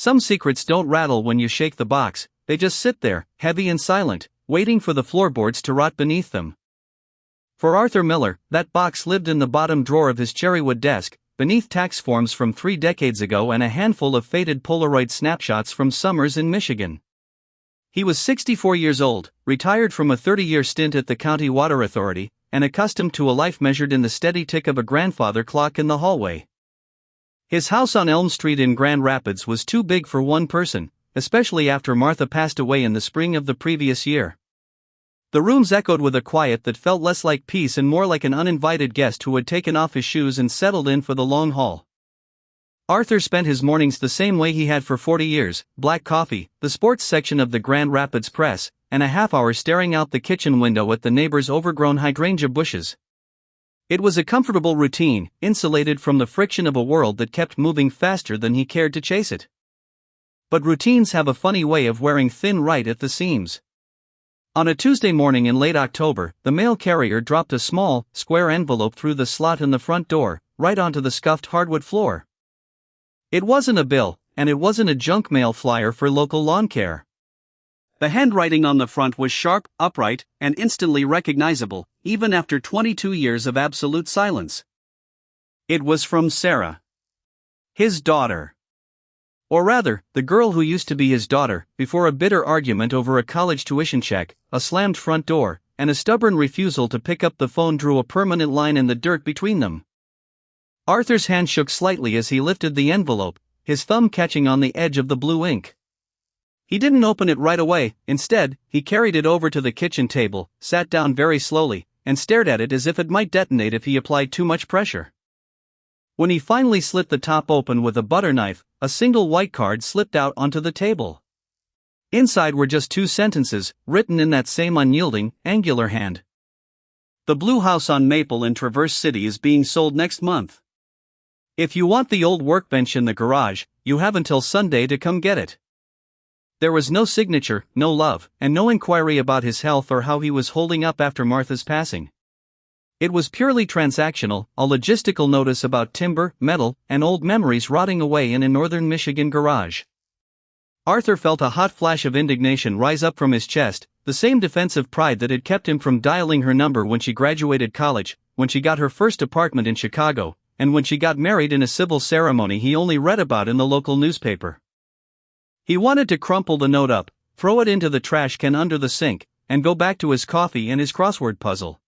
Some secrets don't rattle when you shake the box, they just sit there, heavy and silent, waiting for the floorboards to rot beneath them. For Arthur Miller, that box lived in the bottom drawer of his cherrywood desk, beneath tax forms from 3 decades ago and a handful of faded Polaroid snapshots from summers in Michigan. He was 64 years old, retired from a 30-year stint at the County Water Authority, and accustomed to a life measured in the steady tick of a grandfather clock in the hallway. His house on Elm Street in Grand Rapids was too big for one person, especially after Martha passed away in the spring of the previous year. The rooms echoed with a quiet that felt less like peace and more like an uninvited guest who had taken off his shoes and settled in for the long haul. Arthur spent his mornings the same way he had for 40 years, black coffee, the sports section of the Grand Rapids Press, and a half-hour staring out the kitchen window at the neighbor's overgrown hydrangea bushes. It was a comfortable routine, insulated from the friction of a world that kept moving faster than he cared to chase it. But routines have a funny way of wearing thin right at the seams. On a Tuesday morning in late October, the mail carrier dropped a small, square envelope through the slot in the front door, right onto the scuffed hardwood floor. It wasn't a bill, and it wasn't a junk mail flyer for local lawn care. The handwriting on the front was sharp, upright, and instantly recognizable, even after 22 years of absolute silence. It was from Sarah. His daughter. Or rather, the girl who used to be his daughter, before a bitter argument over a college tuition check, a slammed front door, and a stubborn refusal to pick up the phone drew a permanent line in the dirt between them. Arthur's hand shook slightly as he lifted the envelope, his thumb catching on the edge of the blue ink. He didn't open it right away. Instead, he carried it over to the kitchen table, sat down very slowly, and stared at it as if it might detonate if he applied too much pressure. When he finally slit the top open with a butter knife, a single white card slipped out onto the table. Inside were just 2 sentences, written in that same unyielding, angular hand. The blue house on Maple in Traverse City is being sold next month. If you want the old workbench in the garage, you have until Sunday to come get it. There was no signature, no love, and no inquiry about his health or how he was holding up after Martha's passing. It was purely transactional, a logistical notice about timber, metal, and old memories rotting away in a northern Michigan garage. Arthur felt a hot flash of indignation rise up from his chest, the same defensive pride that had kept him from dialing her number when she graduated college, when she got her first apartment in Chicago, and when she got married in a civil ceremony he only read about in the local newspaper. He wanted to crumple the note up, throw it into the trash can under the sink, and go back to his coffee and his crossword puzzle.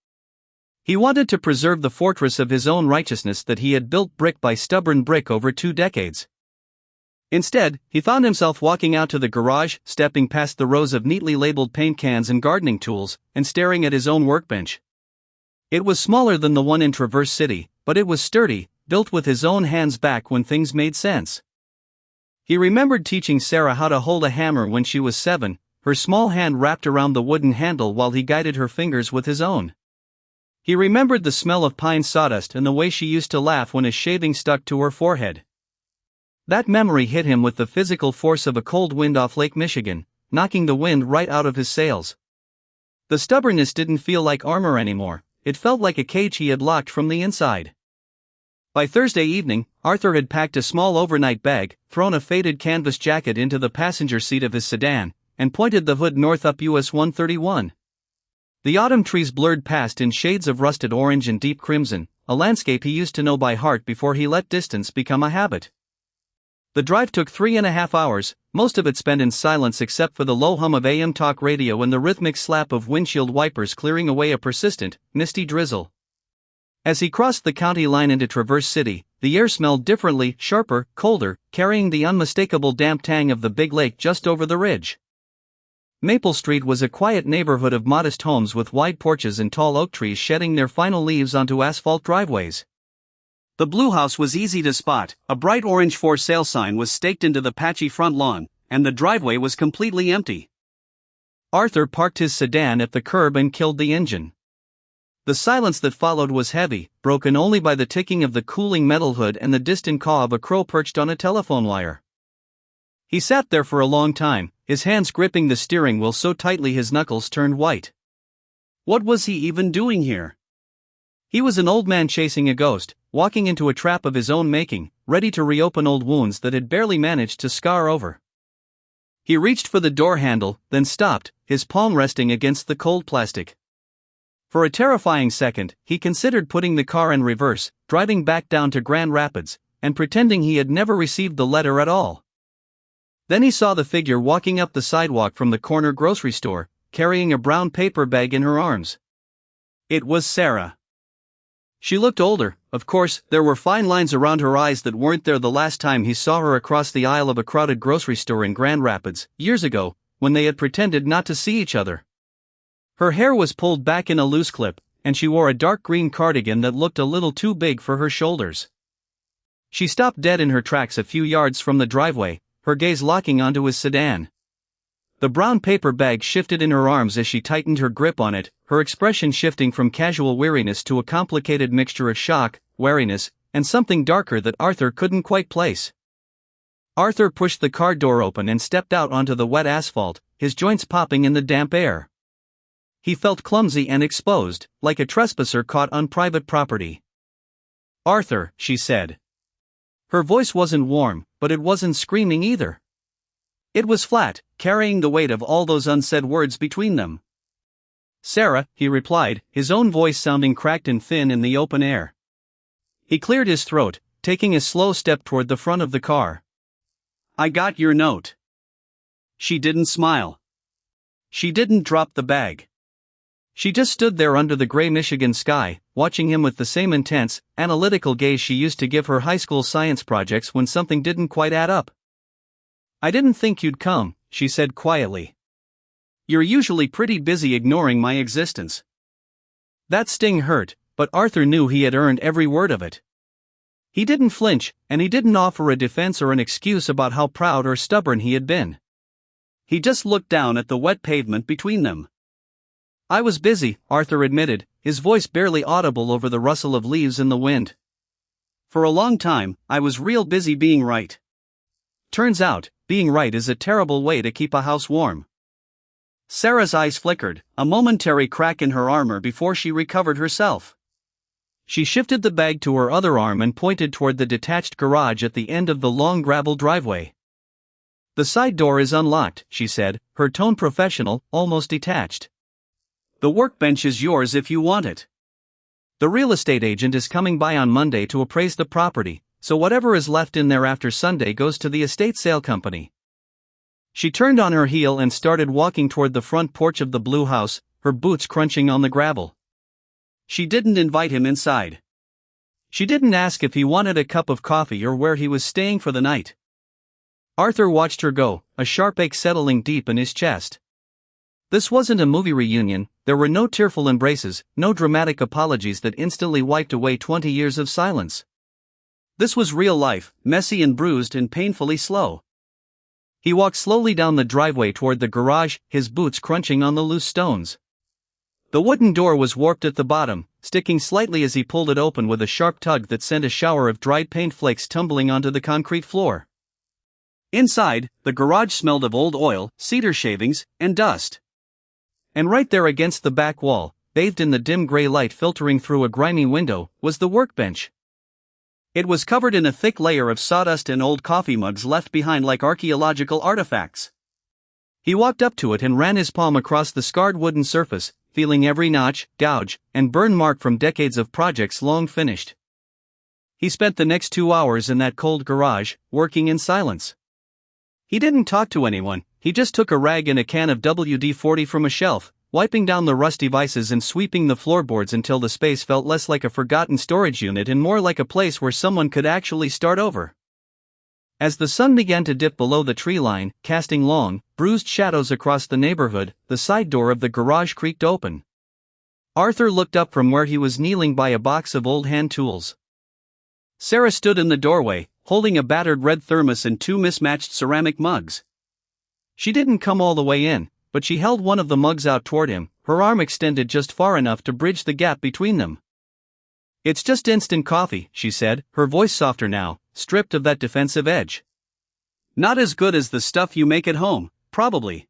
He wanted to preserve the fortress of his own righteousness that he had built brick by stubborn brick over 2 decades. Instead, he found himself walking out to the garage, stepping past the rows of neatly labeled paint cans and gardening tools, and staring at his own workbench. It was smaller than the one in Traverse City, but it was sturdy, built with his own hands back when things made sense. He remembered teaching Sarah how to hold a hammer when she was 7, her small hand wrapped around the wooden handle while he guided her fingers with his own. He remembered the smell of pine sawdust and the way she used to laugh when a shaving stuck to her forehead. That memory hit him with the physical force of a cold wind off Lake Michigan, knocking the wind right out of his sails. The stubbornness didn't feel like armor anymore, it felt like a cage he had locked from the inside. By Thursday evening, Arthur had packed a small overnight bag, thrown a faded canvas jacket into the passenger seat of his sedan, and pointed the hood north up US 131. The autumn trees blurred past in shades of rusted orange and deep crimson, a landscape he used to know by heart before he let distance become a habit. The drive took 3.5 hours, most of it spent in silence except for the low hum of AM talk radio and the rhythmic slap of windshield wipers clearing away a persistent, misty drizzle. As he crossed the county line into Traverse City, the air smelled differently, sharper, colder, carrying the unmistakable damp tang of the big lake just over the ridge. Maple Street was a quiet neighborhood of modest homes with wide porches and tall oak trees shedding their final leaves onto asphalt driveways. The blue house was easy to spot, a bright orange for sale sign was staked into the patchy front lawn, and the driveway was completely empty. Arthur parked his sedan at the curb and killed the engine. The silence that followed was heavy, broken only by the ticking of the cooling metal hood and the distant caw of a crow perched on a telephone wire. He sat there for a long time, his hands gripping the steering wheel so tightly his knuckles turned white. What was he even doing here? He was an old man chasing a ghost, walking into a trap of his own making, ready to reopen old wounds that had barely managed to scar over. He reached for the door handle, then stopped, his palm resting against the cold plastic. For a terrifying second, he considered putting the car in reverse, driving back down to Grand Rapids, and pretending he had never received the letter at all. Then he saw the figure walking up the sidewalk from the corner grocery store, carrying a brown paper bag in her arms. It was Sarah. She looked older, of course. There were fine lines around her eyes that weren't there the last time he saw her across the aisle of a crowded grocery store in Grand Rapids, years ago, when they had pretended not to see each other. Her hair was pulled back in a loose clip, and she wore a dark green cardigan that looked a little too big for her shoulders. She stopped dead in her tracks a few yards from the driveway, her gaze locking onto his sedan. The brown paper bag shifted in her arms as she tightened her grip on it, her expression shifting from casual weariness to a complicated mixture of shock, wariness, and something darker that Arthur couldn't quite place. Arthur pushed the car door open and stepped out onto the wet asphalt, his joints popping in the damp air. He felt clumsy and exposed, like a trespasser caught on private property. "Arthur," she said. Her voice wasn't warm, but it wasn't screaming either. It was flat, carrying the weight of all those unsaid words between them. "Sarah," he replied, his own voice sounding cracked and thin in the open air. He cleared his throat, taking a slow step toward the front of the car. "I got your note." She didn't smile. She didn't drop the bag. She just stood there under the gray Michigan sky, watching him with the same intense, analytical gaze she used to give her high school science projects when something didn't quite add up. "I didn't think you'd come," she said quietly. "You're usually pretty busy ignoring my existence." That sting hurt, but Arthur knew he had earned every word of it. He didn't flinch, and he didn't offer a defense or an excuse about how proud or stubborn he had been. He just looked down at the wet pavement between them. "I was busy," Arthur admitted, his voice barely audible over the rustle of leaves in the wind. "For a long time, I was real busy being right. Turns out, being right is a terrible way to keep a house warm." Sarah's eyes flickered, a momentary crack in her armor before she recovered herself. She shifted the bag to her other arm and pointed toward the detached garage at the end of the long gravel driveway. "The side door is unlocked," she said, her tone professional, almost detached. "The workbench is yours if you want it. The real estate agent is coming by on Monday to appraise the property, so whatever is left in there after Sunday goes to the estate sale company." She turned on her heel and started walking toward the front porch of the blue house, her boots crunching on the gravel. She didn't invite him inside. She didn't ask if he wanted a cup of coffee or where he was staying for the night. Arthur watched her go, a sharp ache settling deep in his chest. This wasn't a movie reunion. There were no tearful embraces, no dramatic apologies that instantly wiped away 20 years of silence. This was real life, messy and bruised and painfully slow. He walked slowly down the driveway toward the garage, his boots crunching on the loose stones. The wooden door was warped at the bottom, sticking slightly as he pulled it open with a sharp tug that sent a shower of dried paint flakes tumbling onto the concrete floor. Inside, the garage smelled of old oil, cedar shavings, and dust. And right there against the back wall, bathed in the dim gray light filtering through a grimy window, was the workbench. It was covered in a thick layer of sawdust and old coffee mugs left behind like archaeological artifacts. He walked up to it and ran his palm across the scarred wooden surface, feeling every notch, gouge, and burn mark from decades of projects long finished. He spent the next 2 hours in that cold garage, working in silence. He didn't talk to anyone, he just took a rag and a can of WD-40 from a shelf, wiping down the rusty vices and sweeping the floorboards until the space felt less like a forgotten storage unit and more like a place where someone could actually start over. As the sun began to dip below the tree line, casting long, bruised shadows across the neighborhood, the side door of the garage creaked open. Arthur looked up from where he was kneeling by a box of old hand tools. Sarah stood in the doorway, holding a battered red thermos and 2 mismatched ceramic mugs. She didn't come all the way in, but she held one of the mugs out toward him, her arm extended just far enough to bridge the gap between them. "It's just instant coffee," she said, her voice softer now, stripped of that defensive edge. "Not as good as the stuff you make at home, probably."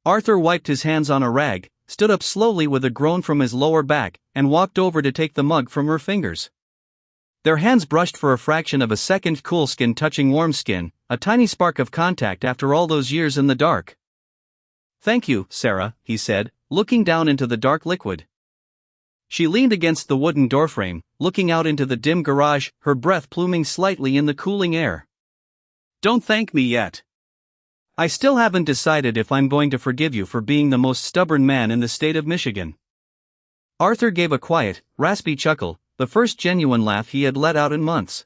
Arthur wiped his hands on a rag, stood up slowly with a groan from his lower back, and walked over to take the mug from her fingers. Their hands brushed for a fraction of a second, cool skin touching warm skin, a tiny spark of contact after all those years in the dark. "Thank you, Sarah," he said, looking down into the dark liquid. She leaned against the wooden doorframe, looking out into the dim garage, her breath pluming slightly in the cooling air. "Don't thank me yet. I still haven't decided if I'm going to forgive you for being the most stubborn man in the state of Michigan." Arthur gave a quiet, raspy chuckle, the first genuine laugh he had let out in months.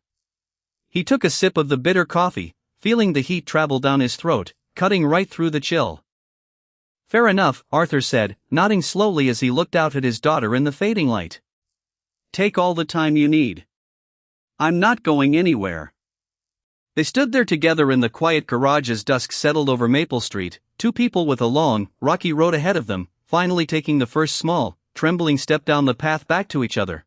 He took a sip of the bitter coffee, feeling the heat travel down his throat, cutting right through the chill. "Fair enough," Arthur said, nodding slowly as he looked out at his daughter in the fading light. "Take all the time you need. I'm not going anywhere." They stood there together in the quiet garage as dusk settled over Maple Street, two people with a long, rocky road ahead of them, finally taking the first small, trembling step down the path back to each other.